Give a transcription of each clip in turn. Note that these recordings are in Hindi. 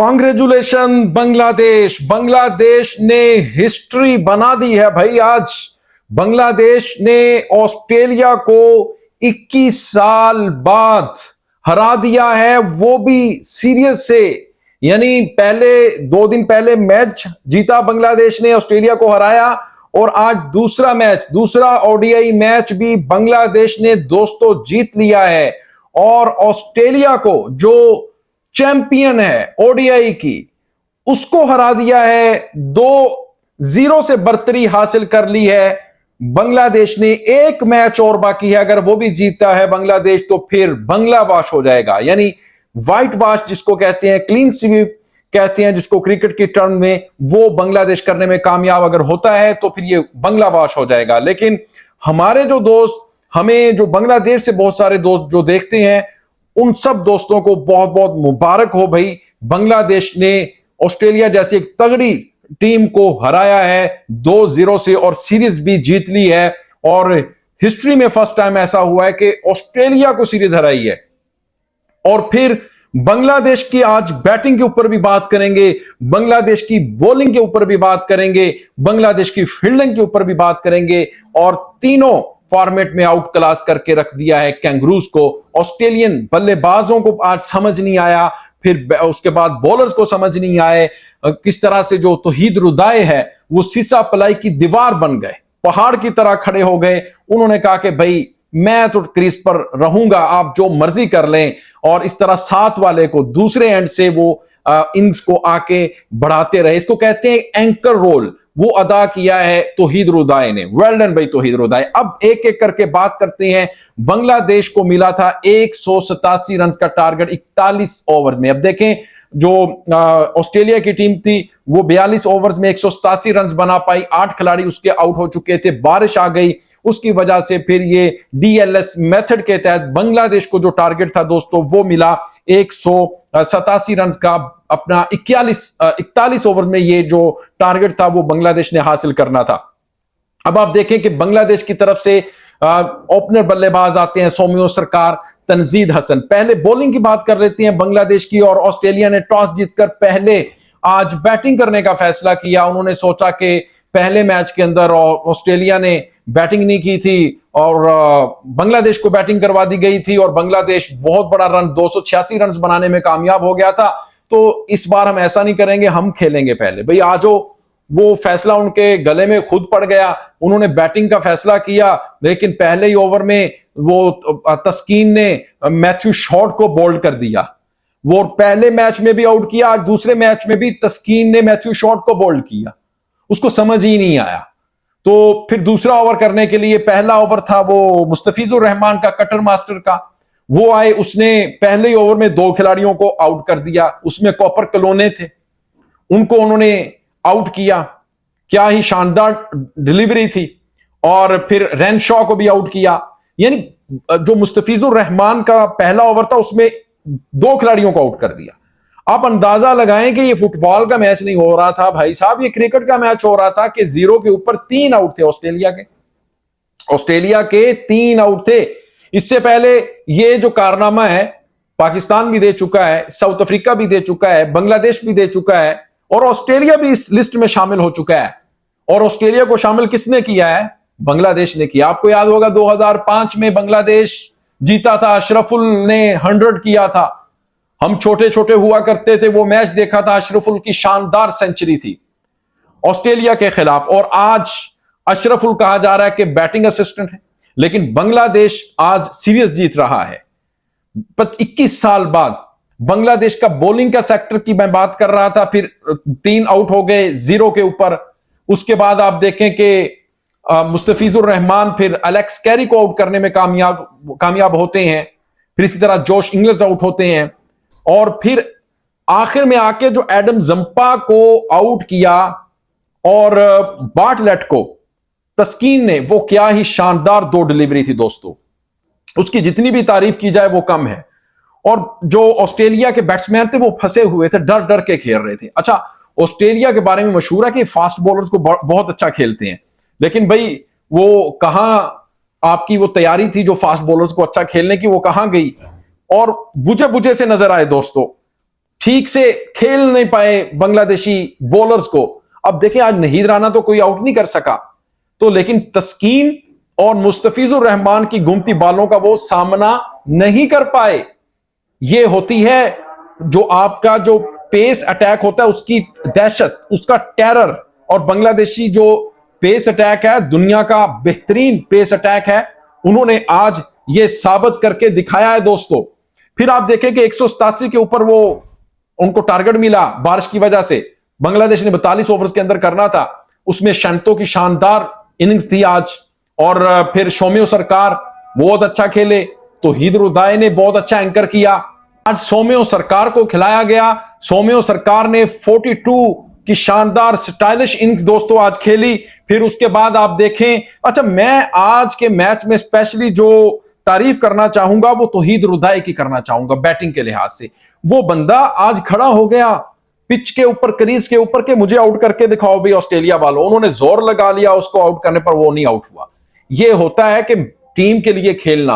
कॉन्ग्रेचुलेशन बांग्लादेश। बांग्लादेश ने हिस्ट्री बना दी है भाई। आज बांग्लादेश ने ऑस्ट्रेलिया को 21 साल बाद हरा दिया है, वो भी सीरीज से। यानी पहले 2 दिन पहले मैच जीता बांग्लादेश ने, ऑस्ट्रेलिया को हराया, और आज दूसरा मैच, दूसरा ओडीआई मैच भी बांग्लादेश ने दोस्तों जीत लिया है। और ऑस्ट्रेलिया को, जो चैंपियन है ओडीआई की, उसको हरा दिया है। 2-0 से बढ़तरी हासिल कर ली है बांग्लादेश ने। एक मैच और बाकी है, अगर वो भी जीतता है बांग्लादेश तो फिर बंगला वॉश हो जाएगा। यानी व्हाइट वॉश जिसको कहते हैं, क्लीन स्वीप कहते हैं जिसको क्रिकेट की टर्म में, वो बांग्लादेश करने में कामयाब अगर होता है तो फिर ये बंगला वॉश हो जाएगा। लेकिन हमारे जो दोस्त, हमें जो बांग्लादेश से बहुत सारे दोस्त जो देखते हैं, उन सब दोस्तों को बहुत बहुत मुबारक हो भाई। बांग्लादेश ने ऑस्ट्रेलिया जैसी एक तगड़ी टीम को हराया है 2-0 से, और सीरीज भी जीत ली है। और हिस्ट्री में फर्स्ट टाइम ऐसा हुआ है कि ऑस्ट्रेलिया को सीरीज हराई है। और फिर बांग्लादेश की आज बैटिंग के ऊपर भी बात करेंगे, बांग्लादेश की बॉलिंग के ऊपर भी बात करेंगे, बांग्लादेश की फील्डिंग के ऊपर भी बात करेंगे। और तीनों फॉर्मेट में आउट क्लास करके रख दिया है कैंगरूज को। ऑस्ट्रेलियन बल्लेबाजों को आज समझ नहीं आया, फिर उसके बाद बॉलर्स को समझ नहीं आए किस तरह से जो तौहीद रुदाए है वो सीसा पलाई की दीवार बन गए, पहाड़ की तरह खड़े हो गए। उन्होंने कहा कि भाई मैं तो क्रीज पर रहूंगा, आप जो मर्जी कर लें। और इस तरह साथ वाले को दूसरे एंड से वो इनिंग्स को आके बढ़ाते रहे। इसको कहते हैं एंकर रोल, वो अदा किया है तौहीद रुदाए ने। वेल डन भाई तौहीद रुदाए। अब एक एक करके बात करते हैं। बांग्लादेश को मिला था 187 रन का टारगेट 41 ओवर में। अब देखें, जो ऑस्ट्रेलिया की टीम थी वो 42 ओवर्स में 187 रन बना पाई। 8 खिलाड़ी उसके आउट हो चुके थे, बारिश आ गई, उसकी वजह से फिर ये डीएलएस मेथड के तहत बांग्लादेश को जो टारगेट था दोस्तों वो मिला 187 रन का। अपना 41 ओवर में ये जो टारगेट था वो बांग्लादेश ने हासिल करना था। अब आप देखें कि बांग्लादेश की तरफ से ओपनर बल्लेबाज आते हैं, सौम्य सरकार, तनजीद हसन। पहले बॉलिंग की बात कर लेते हैं बांग्लादेश की। और ऑस्ट्रेलिया ने टॉस जीतकर पहले आज बैटिंग करने का फैसला किया। उन्होंने सोचा कि पहले मैच के अंदर ऑस्ट्रेलिया ने बैटिंग नहीं की थी और बांग्लादेश को बैटिंग करवा दी गई थी, और बांग्लादेश बहुत बड़ा रन 286 रन बनाने में कामयाब हो गया था। तो इस बार हम ऐसा नहीं करेंगे, हम खेलेंगे पहले। भाई आज वो फैसला उनके गले में खुद पड़ गया। उन्होंने बैटिंग का फैसला किया, लेकिन पहले ही ओवर में वो तस्कीन ने मैथ्यू शॉर्ट को बोल्ड कर दिया। वो पहले मैच में भी आउट किया, आज दूसरे मैच में भी तस्कीन ने मैथ्यू शॉर्ट को बोल्ड किया। उसको समझ ही नहीं आया। तो फिर दूसरा ओवर करने के लिए, पहला ओवर था वो मुस्तफिजुर रहमान का, कटर मास्टर का, वो आए, उसने पहले ही ओवर में 2 खिलाड़ियों को आउट कर दिया। उसमें कॉपर कलोने थे, उनको उन्होंने आउट किया। क्या ही शानदार डिलीवरी थी। और फिर रेनशॉ को भी आउट किया। यानी जो मुस्तफिजुर रहमान का पहला ओवर था उसमें 2 खिलाड़ियों को आउट कर दिया। आप अंदाजा लगाएं कि ये फुटबॉल का मैच नहीं हो रहा था भाई साहब, ये क्रिकेट का मैच हो रहा था कि 0 के ऊपर 3 आउट थे ऑस्ट्रेलिया के 3 आउट थे। इससे पहले ये जो कारनामा है पाकिस्तान भी दे चुका है, साउथ अफ्रीका भी दे चुका है, बांग्लादेश भी दे चुका है, और ऑस्ट्रेलिया भी इस लिस्ट में शामिल हो चुका है। और ऑस्ट्रेलिया को शामिल किसने किया है? बांग्लादेश ने किया। आपको याद होगा 2005 में बांग्लादेश जीता था, अशरफुल ने 100 किया था। हम छोटे छोटे हुआ करते थे, वो मैच देखा था, अशरफुल की शानदार सेंचुरी थी ऑस्ट्रेलिया के खिलाफ। और आज अशरफुल कहा जा रहा है कि बैटिंग असिस्टेंट है, लेकिन बांग्लादेश आज सीरीज जीत रहा है 21 साल बाद। बांग्लादेश का बॉलिंग का सेक्टर की मैं बात कर रहा था, फिर 3 आउट हो गए 0 के ऊपर। उसके बाद आप देखें कि मुस्तफिजुर रहमान फिर एलेक्स कैरी को आउट करने में कामयाब होते हैं। फिर इसी तरह जोश इंग्लिश आउट होते हैं, और फिर आखिर में आके जो एडम जंपा को आउट किया और बार्टलेट को तस्कीन ने, वो क्या ही शानदार 2 डिलीवरी थी दोस्तों। उसकी जितनी भी तारीफ की जाए वो कम है। और जो ऑस्ट्रेलिया के बैट्समैन थे वो फंसे हुए थे, डर डर के खेल रहे थे। अच्छा, ऑस्ट्रेलिया के बारे में मशहूर है कि फास्ट बॉलर्स को बहुत अच्छा खेलते हैं, लेकिन भाई वो कहां, आपकी वो तैयारी थी जो फास्ट बॉलर्स को अच्छा खेलने की, वो कहां गई? और बुझे बुझे से नजर आए दोस्तों। ठीक से खेल नहीं पाए बांग्लादेशी बॉलर्स को। अब देखें, आज नहीद राना तो कोई आउट नहीं कर सका, तो लेकिन तस्कीन और मुस्तफिजुर रहमान की घूमती बालों का वो सामना नहीं कर पाए। ये होती है जो आपका जो पेस अटैक होता है उसकी दहशत, उसका टेरर। और बांग्लादेशी जो पेस अटैक है, दुनिया का बेहतरीन पेस अटैक है, उन्होंने आज ये साबित करके दिखाया है दोस्तों। फिर आप देखें कि 187 के ऊपर वो उनको टारगेट मिला बारिश की वजह से। बांग्लादेश ने 42 ओवर्स के अंदर करना था, उसमें शंतो की शानदार इनिंग्स थी आज। और फिर शोम्यो सरकार बहुत अच्छा खेले, तो हीद रुदाय ने बहुत अच्छा एंकर किया। आज सौम्यो सरकार को खिलाया गया। सौम्यो सरकार ने 42 की शानदार स्टाइलिश इनिंग्स दोस्तों आज खेली। फिर उसके बाद आप देखें, अच्छा मैं आज के मैच में स्पेशली जो तारीफ करना चाहूंगा वो तौहीद रुदाई की करना चाहूंगा बैटिंग के लिहाज से। वो बंदा आज खड़ा हो गया पिच के ऊपर, क्रीज के ऊपर के मुझे आउट करके दिखाओ भाई ऑस्ट्रेलिया वालों। उन्होंने जोर लगा लिया उसको आउट करने पर, वो नहीं आउट हुआ। ये होता है कि टीम के लिए खेलना,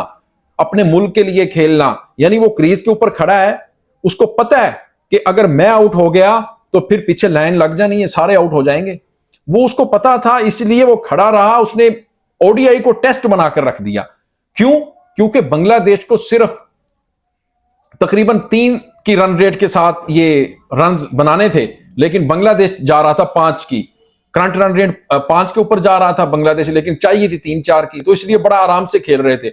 अपने मुल्क के लिए खेलना। यानी वो क्रीज के ऊपर खड़ा है, उसको पता है कि अगर मैं आउट हो गया तो फिर पीछे लाइन लग जानी है, सारे आउट हो जाएंगे। वो उसको पता था, इसलिए वो खड़ा रहा। उसने ओडीआई को टेस्ट बनाकर रख दिया। क्यों? क्योंकि बांग्लादेश को सिर्फ तकरीबन 3 की रन रेट के साथ ये रन बनाने थे, लेकिन बांग्लादेश जा रहा था 5 की। करंट रन रेट 5 के ऊपर जा रहा था बांग्लादेश, लेकिन चाहिए थी 3-4 की, तो इसलिए बड़ा आराम से खेल रहे थे।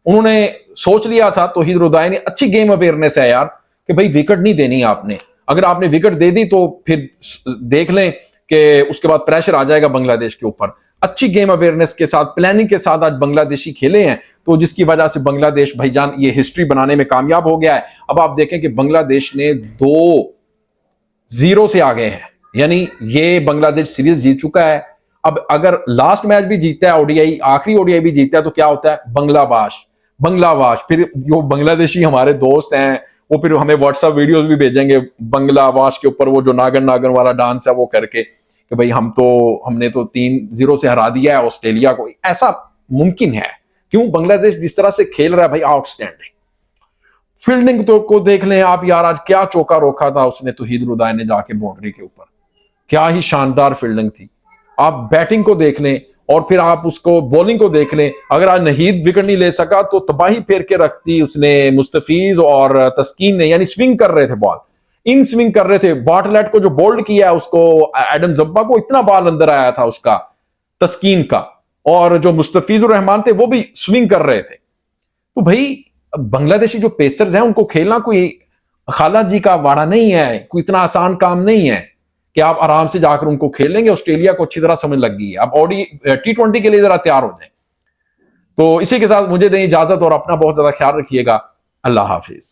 उन्होंने सोच लिया था, तौहीद रुदाई ने, अच्छी गेम अवेयरनेस है यार, कि भाई विकेट नहीं देनी आपने। अगर आपने विकेट दे दी तो फिर देख लें कि उसके बाद प्रेशर आ जाएगा बांग्लादेश के ऊपर। अच्छी गेम अवेयरनेस के साथ, प्लानिंग के साथ आज बांग्लादेशी खेले हैं, तो जिसकी वजह से बांग्लादेश भाईजान ये हिस्ट्री बनाने में कामयाब हो गया है। अब आप देखें कि बांग्लादेश ने 2-0 से आ गए हैं, यानी ये बांग्लादेश सीरीज जीत चुका है। अब अगर लास्ट मैच भी जीतता है, ओडीआई आखिरी ओडीआई भी जीतता है, तो क्या होता है? बंगलावाश। फिर जो बांग्लादेशी हमारे दोस्त हैं वो फिर हमें व्हाट्सएप वीडियोस भी भेजेंगे बंगलावाश के ऊपर, वो जो नागन नागन वाला डांस है वो करके, कि भाई हमने तो 3-0 से हरा दिया है ऑस्ट्रेलिया को। ऐसा मुमकिन है? क्यों? बांग्लादेश जिस तरह से खेल रहा है भाई, आउटस्टैंडिंग। फील्डिंग तो को देख लें आप यार, आज क्या चौका रोका था उसने तौहीद रुदाई ने जाके बाउंड्री के ऊपर, क्या ही शानदार फील्डिंग थी। आप बैटिंग को देख लें और फिर आप उसको बॉलिंग को देख लें। अगर आज नहीद विकेट नहीं ले सका तो तबाही फेर के रखती उसने मुस्तफीज और तस्कीन ने, यानी स्विंग कर रहे थे बॉल, इन स्विंग कर रहे थे। बार्टलेट को जो बोल्ड किया है उसको, एडम जब्बा को इतना बॉल अंदर आया था उसका, तस्कीन का, और जो मुस्तफिजुर रहमान थे वो भी स्विंग कर रहे थे। तो भाई बांग्लादेशी जो पेसर्स हैं उनको खेलना कोई खाला जी का वाड़ा नहीं है, कोई इतना आसान काम नहीं है कि आप आराम से जाकर उनको खेलेंगे। ऑस्ट्रेलिया को अच्छी तरह समझ लग गई है, अब T20 के लिए जरा तैयार हो जाए। तो इसी के साथ मुझे दें इजाजत और अपना बहुत ज्यादा ख्याल रखिएगा। अल्लाह हाफिज।